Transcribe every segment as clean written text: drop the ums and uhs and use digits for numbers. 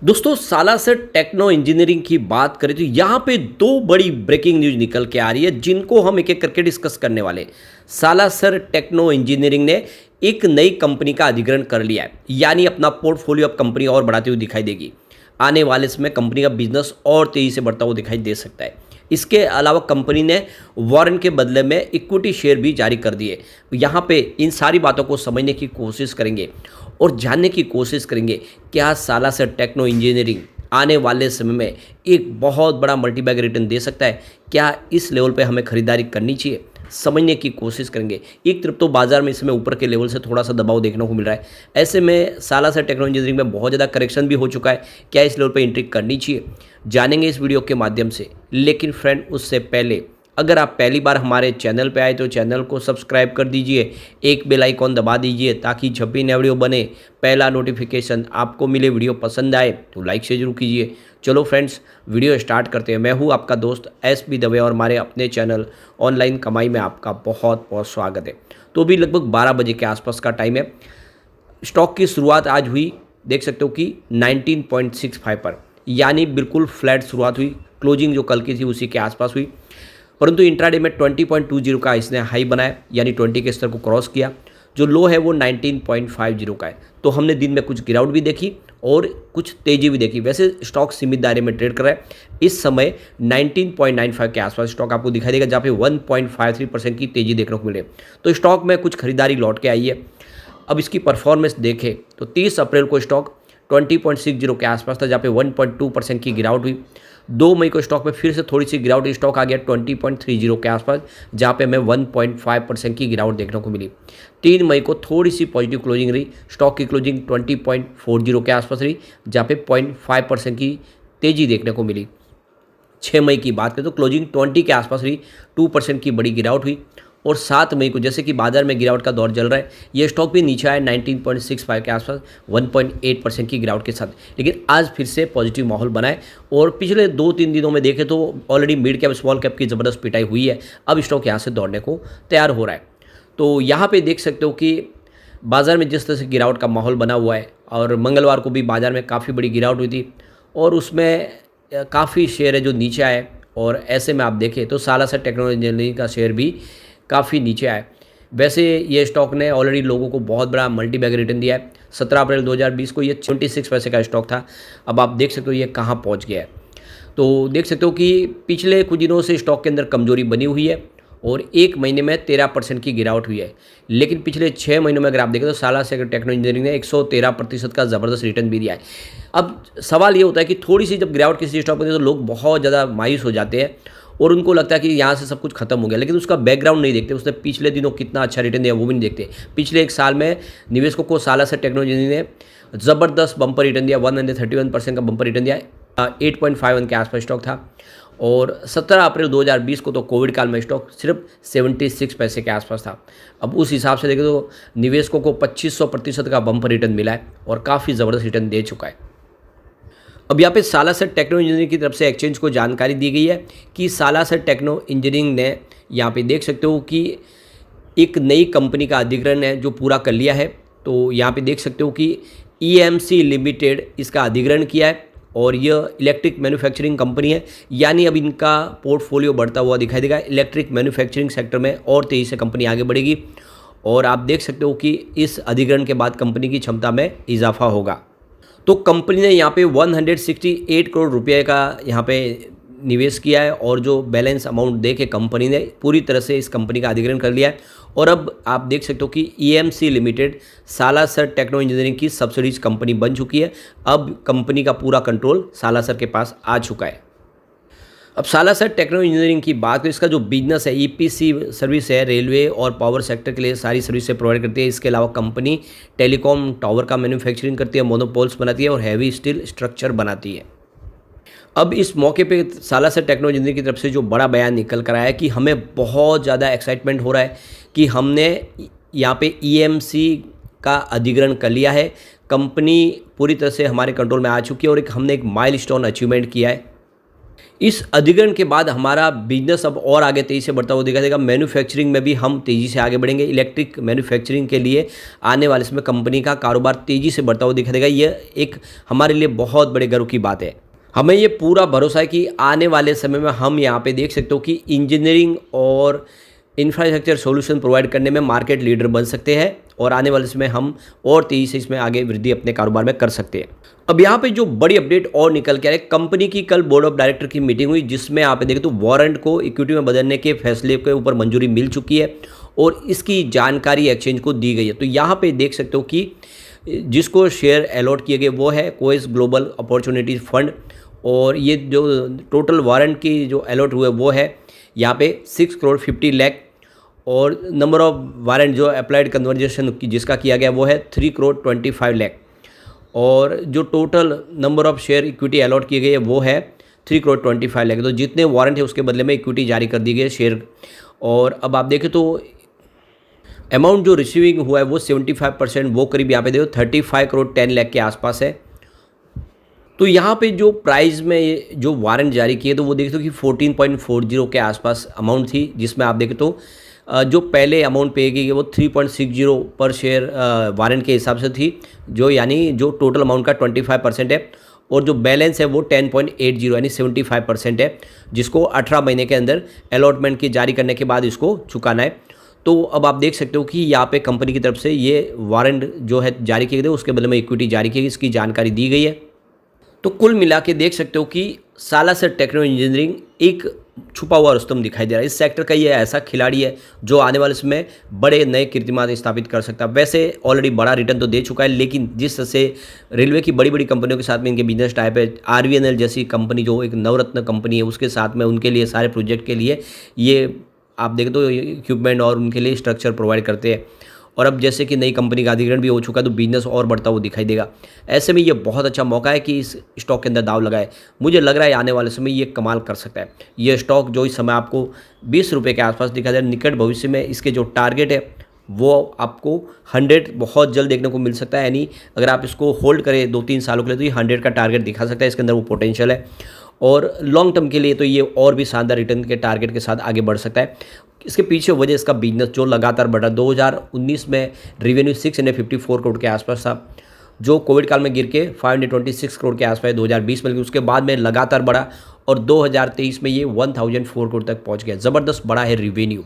दोस्तों Salasar techno engineering की बात करें तो यहाँ पे दो बड़ी ब्रेकिंग न्यूज निकल के आ रही है जिनको हम एक एक करके डिस्कस करने वाले हैं। सालासर टेक्नो इंजीनियरिंग ने एक नई कंपनी का अधिग्रहण कर लिया है, यानी अपना पोर्टफोलियो अब कंपनी और बढ़ाती हुई दिखाई देगी। आने वाले समय कंपनी का बिजनेस और तेज़ी से बढ़ता हुआ दिखाई दे सकता है। इसके अलावा कंपनी ने वारंट के बदले में इक्विटी शेयर भी जारी कर दिए। यहाँ पे इन सारी बातों को समझने की कोशिश करेंगे और जानने की कोशिश करेंगे क्या सालासर टेक्नो इंजीनियरिंग आने वाले समय में एक बहुत बड़ा मल्टीबैग रिटर्न दे सकता है। क्या इस लेवल पे हमें खरीदारी करनी चाहिए, समझने की कोशिश करेंगे। एक तरफ तो बाजार में इस समय ऊपर के लेवल से थोड़ा सा दबाव देखने को मिल रहा है, ऐसे में सालासर टेक्नो इंजीनियरिंग में बहुत ज़्यादा करेक्शन भी हो चुका है। क्या इस लेवल पे एंट्री करनी चाहिए, जानेंगे इस वीडियो के माध्यम से। लेकिन फ्रेंड उससे पहले अगर आप पहली बार हमारे चैनल पे आए तो चैनल को सब्सक्राइब कर दीजिए, एक बेल आइकॉन दबा दीजिए ताकि जब भी नया वीडियो बने पहला नोटिफिकेशन आपको मिले। वीडियो पसंद आए तो लाइक से जरूर कीजिए। चलो फ्रेंड्स वीडियो स्टार्ट करते हैं। मैं हूँ आपका दोस्त एस बी दवे और हमारे अपने चैनल ऑनलाइन कमाई में आपका बहुत बहुत स्वागत है। तो अभी लगभग 12 बजे के आसपास का टाइम है। स्टॉक की शुरुआत आज हुई, देख सकते हो कि 19.65 पर, यानी बिल्कुल फ्लैट शुरुआत हुई। क्लोजिंग जो कल की थी उसी के आसपास हुई, परंतु इंट्राडे में 20.20 का इसने हाई बनाया, यानी 20 के स्तर को क्रॉस किया। जो लो है वो 19.50 का है। तो हमने दिन में कुछ गिरावट भी देखी और कुछ तेज़ी भी देखी। वैसे स्टॉक सीमित दायरे में ट्रेड कर रहा है। इस समय 19.95 के आसपास स्टॉक आपको दिखाई देगा, जहाँ पे 1.53% की तेज़ी देखने को मिले। तो स्टॉक में कुछ खरीदारी लौट के आई है। अब इसकी परफॉर्मेंस देखें तो 30 अप्रैल को स्टॉक 20.60 के आसपास था, जहाँ पे 1.2% की गिरावट हुई। 2 मई को स्टॉक में फिर से थोड़ी सी गिरावट, स्टॉक आ गया 20.30 के आसपास, जहाँ पे हमें 1.5% की गिरावट देखने को मिली। 3 मई को थोड़ी सी पॉजिटिव क्लोजिंग रही, स्टॉक की क्लोजिंग 20.40 के आसपास रही, जहाँ पे 0.5% की तेज़ी देखने को मिली। 6 मई की बात करें तो क्लोजिंग 20 के आसपास रही, 2% की बड़ी गिरावट हुई। और 7 मई को जैसे कि बाजार में गिरावट का दौर चल रहा है, ये स्टॉक भी नीचे आया 19.65 के आसपास, 1.8% की गिरावट के साथ। लेकिन आज फिर से पॉजिटिव माहौल बना है और पिछले 2-3 दिनों में देखें तो already mid cap small cap की ज़बरदस्त पिटाई हुई है। अब स्टॉक यहाँ से दौड़ने को तैयार हो रहा है। तो यहाँ पर देख सकते हो कि बाजार में जिस तरह से गिरावट का माहौल बना हुआ है, और मंगलवार को भी बाजार में काफ़ी बड़ी गिरावट हुई थी और उसमें काफ़ी शेयर है जो नीचे आए। और ऐसे में आप देखें तो सालासर टेक्नो इंजीनियरिंग का शेयर भी काफ़ी नीचे आए। वैसे ये स्टॉक ने ऑलरेडी लोगों को बहुत बड़ा मल्टी बैग रिटर्न दिया है। 17 अप्रैल 2020 को ये 26 पैसे का स्टॉक था। अब आप देख सकते हो ये कहाँ पहुँच गया है। तो देख सकते हो कि पिछले कुछ दिनों से स्टॉक के अंदर कमजोरी बनी हुई है और एक महीने में 13% की गिरावट हुई है। लेकिन पिछले 6 महीनों में अगर आप देखें तो सालासर टेक्नो इंजीनियरिंग ने 113% का ज़बरदस्त रिटर्न भी दिया है। अब सवाल ये होता है कि थोड़ी सी जब गिरावट किसी स्टॉक में होती है तो लोग बहुत ज़्यादा मायूस हो जाते हैं और उनको लगता है कि यहाँ से सब कुछ खत्म हो गया, लेकिन उसका बैकग्राउंड नहीं देखते। उसने पिछले दिनों कितना अच्छा रिटर्न दिया वो भी नहीं देखते। पिछले एक साल में निवेशकों को सालासर टेक्नोलॉजी ने ज़बरदस्त बम्पर रिटर्न दिया, 131% का बम्पर रिटर्न दिया। 8.51 के आसपास स्टॉक था। और 17 अप्रैल 2020 को तो कोविड काल में स्टॉक सिर्फ 76 पैसे के आसपास था। अब उस हिसाब से देखें तो निवेशकों को 2500% का बम्पर रिटर्न मिला है और काफ़ी ज़बरदस्त रिटर्न दे चुका है। अब यहाँ पे सालासर टेक्नो इंजीनियरिंग की तरफ से एक्सचेंज को जानकारी दी गई है कि सालासर टेक्नो इंजीनियरिंग ने यहाँ पे देख सकते हो कि एक नई कंपनी का अधिग्रहण है जो पूरा कर लिया है। तो यहाँ पे देख सकते हो कि EMC लिमिटेड इसका अधिग्रहण किया है और यह इलेक्ट्रिक मैन्युफैक्चरिंग कंपनी है, यानी अब इनका पोर्टफोलियो बढ़ता हुआ दिखाई देगा। इलेक्ट्रिक मैन्युफैक्चरिंग सेक्टर में और तेज़ी से कंपनी आगे बढ़ेगी और आप देख सकते हो कि इस अधिग्रहण के बाद कंपनी की क्षमता में इजाफा होगा। तो कंपनी ने यहाँ पे 168 करोड़ रुपए का यहाँ पे निवेश किया है और जो बैलेंस अमाउंट दे के कंपनी ने पूरी तरह से इस कंपनी का अधिग्रहण कर लिया है। और अब आप देख सकते हो कि EMC limited Salasar techno engineering की सब्सिडीज कंपनी बन चुकी है। अब कंपनी का पूरा कंट्रोल सालासर के पास आ चुका है। अब सालासर टेक्नो इंजीनियरिंग की बात तो इसका जो बिजनेस है EPC सर्विस है, रेलवे और पावर सेक्टर के लिए सारी सर्विसेज प्रोवाइड करती है। इसके अलावा कंपनी टेलीकॉम टावर का मैन्युफैक्चरिंग करती है, मोनोपोल्स बनाती है और हैवी स्टील स्ट्रक्चर बनाती है। अब इस मौके पे सालासर टेक्नो इंजीनियरिंग की तरफ से जो बड़ा बयान निकल कर आया है कि हमें बहुत ज़्यादा एक्साइटमेंट हो रहा है कि हमने यहाँ पे EMC का अधिग्रहण कर लिया है। कंपनी पूरी तरह से हमारे कंट्रोल में आ चुकी है और हमने एक माइलस्टोन अचीवमेंट किया है। इस अधिग्रहण के बाद हमारा बिजनेस अब और आगे तेज़ी से बढ़ता हुआ दिखाई देगा। मैन्युफैक्चरिंग में भी हम तेज़ी से आगे बढ़ेंगे। इलेक्ट्रिक मैन्युफैक्चरिंग के लिए आने वाले समय कंपनी का कारोबार तेज़ी से बढ़ता हुआ दिखाई देगा। यह एक हमारे लिए बहुत बड़े गर्व की बात है। हमें ये पूरा भरोसा है कि आने वाले समय में हम यहाँ पे देख सकते हो कि इंजीनियरिंग और इंफ्रास्ट्रक्चर सॉल्यूशन प्रोवाइड करने में मार्केट लीडर बन सकते हैं और आने वाले समय हम और तेज़ी से इसमें आगे वृद्धि अपने कारोबार में कर सकते हैं। अब यहाँ पे जो बड़ी अपडेट और निकल के आ रही है, कंपनी की कल बोर्ड ऑफ डायरेक्टर की मीटिंग हुई जिसमें आप देखें तो वारंट को इक्विटी में बदलने के फैसले के ऊपर मंजूरी मिल चुकी है और इसकी जानकारी एक्सचेंज को दी गई है। तो यहाँ पे देख सकते हो कि जिसको शेयर अलॉट किए गए वो है कोएस ग्लोबल अपॉर्चुनिटीज फंड और ये जो टोटल वारंट की जो अलॉट हुए वो है यहाँ पे 6 करोड़ 50 लाख और नंबर ऑफ वारंट जो अप्लाइड कन्वर्जेशन जिसका किया गया वो है 3 करोड़ 25 लाख और जो total number of share equity allot किए गए वो है 3 करोड़ 25 लाख। तो जितने वारंट है उसके बदले में इक्विटी जारी कर दी गई है शेयर। और अब आप देखें तो अमाउंट जो रिसीविंग हुआ है वो 75% वो करीब यहाँ पे देखो 35 करोड़ 10 लाख के आसपास है। तो यहाँ पे जो प्राइस में जो वारंट जारी किए तो वो देखते हो कि 14.40 के आसपास अमाउंट थी, जिसमें आप देखें तो जो पहले अमाउंट पे की गई वो 3.60 पर शेयर वारंट के हिसाब से थी, जो यानी जो टोटल अमाउंट का 25% है और जो बैलेंस है वो 10.80 यानी 75% है, जिसको 18 महीने के अंदर अलॉटमेंट की जारी करने के बाद इसको चुकाना है। तो अब आप देख सकते हो कि यहाँ पे कंपनी की तरफ से ये वारंट जो है जारी किए गए उसके बदले में इक्विटी जारी की गई, इसकी जानकारी दी गई है। तो कुल मिला के देख सकते हो कि सालासर टेक्नो इंजीनियरिंग एक छुपा हुआ रुस्तम दिखाई दे रहा है। इस सेक्टर का ये ऐसा खिलाड़ी है जो आने वाले समय बड़े नए कीर्तिमान स्थापित कर सकता है। वैसे ऑलरेडी बड़ा रिटर्न तो दे चुका है, लेकिन जिस तरह से रेलवे की बड़ी बड़ी कंपनियों के साथ में इनके बिजनेस टाइप है, RVNL जैसी कंपनी जो एक नवरत्न कंपनी है उसके साथ में उनके लिए सारे प्रोजेक्ट के लिए ये आप देखें तो इक्विपमेंट और उनके लिए स्ट्रक्चर प्रोवाइड करते हैं। और अब जैसे कि नई कंपनी का अधिग्रहण भी हो चुका है तो बिजनेस और बढ़ता हुआ दिखाई देगा। ऐसे में ये बहुत अच्छा मौका है कि इस स्टॉक के अंदर दाव लगाए। मुझे लग रहा है आने वाले समय ये कमाल कर सकता है। ये स्टॉक जो इस समय आपको 20 रुपये के आसपास दिखा जाए, निकट भविष्य में इसके जो टारगेट है वो आपको 100 बहुत जल्द देखने को मिल सकता है। यानी अगर आप इसको होल्ड करें 2-3 सालों के लिए तो ये 100 का टारगेट दिखा सकता है, इसके अंदर वो पोटेंशियल है। और लॉन्ग टर्म के लिए तो ये और भी शानदार रिटर्न के टारगेट के साथ आगे बढ़ सकता है। इसके पीछे वजह इसका बिजनेस जो लगातार बढ़ा। 2019 में रेवेन्यू 654 करोड़ के आसपास था, जो कोविड काल में गिर के 526 करोड़ के आसपास 2020 में, उसके बाद में लगातार बढ़ा और 2023 में ये 1004 करोड़ तक पहुंच गया। ज़बरदस्त बड़ा है रिवेन्यू,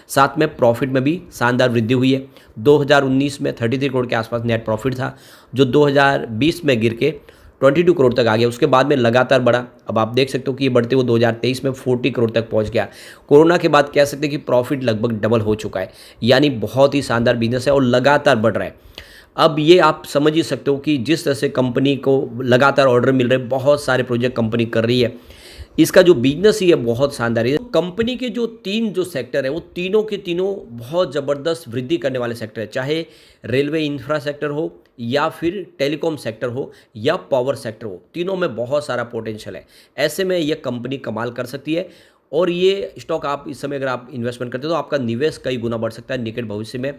साथ में प्रॉफिट में भी शानदार वृद्धि हुई है। 2019 में 33 करोड़ के आसपास नेट प्रॉफिट था, जो 2020 में गिर के 22 करोड़ तक आ गया। उसके बाद में लगातार बढ़ा। अब आप देख सकते हो कि ये बढ़ते हुए 2023 में 40 करोड़ तक पहुंच गया। कोरोना के बाद कह सकते हैं कि प्रॉफिट लगभग डबल हो चुका है, यानी बहुत ही शानदार बिजनेस है और लगातार बढ़ रहा है। अब ये आप समझ ही सकते हो कि जिस तरह से कंपनी को लगातार ऑर्डर मिल रहे हैं, बहुत सारे प्रोजेक्ट कंपनी कर रही है, इसका जो बिजनेस ही है बहुत शानदार है। कंपनी के जो 3 जो सेक्टर है वो तीनों के तीनों बहुत ज़बरदस्त वृद्धि करने वाले सेक्टर है, चाहे रेलवे इंफ्रा सेक्टर हो या फिर टेलीकॉम सेक्टर हो या पावर सेक्टर हो, तीनों में बहुत सारा पोटेंशियल है। ऐसे में यह कंपनी कमाल कर सकती है और ये स्टॉक आप इस समय अगर आप इन्वेस्टमेंट करते हो तो आपका निवेश कई गुना बढ़ सकता है निकट भविष्य में।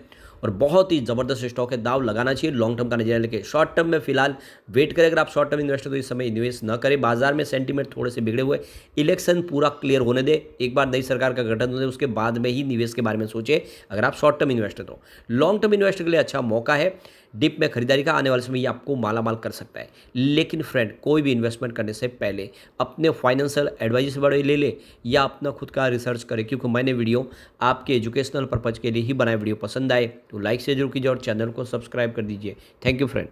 और बहुत ही ज़बरदस्त स्टॉक है, दाव लगाना चाहिए लॉन्ग टर्म का नजरिया लेके। शॉर्ट टर्म में फिलहाल वेट करें। अगर आप शॉर्ट टर्म इन्वेस्टर तो इस समय निवेश न करें। बाजार में सेंटीमेंट थोड़े से बिगड़े हुए, इलेक्शन पूरा क्लियर होने दे, एक बार नई सरकार का गठन होने दे, उसके बाद में ही निवेश के बारे में सोचे अगर आप शॉर्ट टर्म इन्वेस्टर तो। लॉन्ग टर्म इन्वेस्टर के लिए अच्छा मौका है डिप में खरीदारी का, आने वाले समय ये आपको मालामाल कर सकता है। लेकिन फ्रेंड, कोई भी इन्वेस्टमेंट करने से पहले अपने फाइनेंशियल एडवाइजर से बड़े ले ले या अपना खुद का रिसर्च करें, क्योंकि मैंने वीडियो आपके एजुकेशनल पर्पज़ के लिए ही बनाए। वीडियो पसंद आए तो लाइक से जरूर कीजिए और चैनल को सब्सक्राइब कर दीजिए। Thank you friend.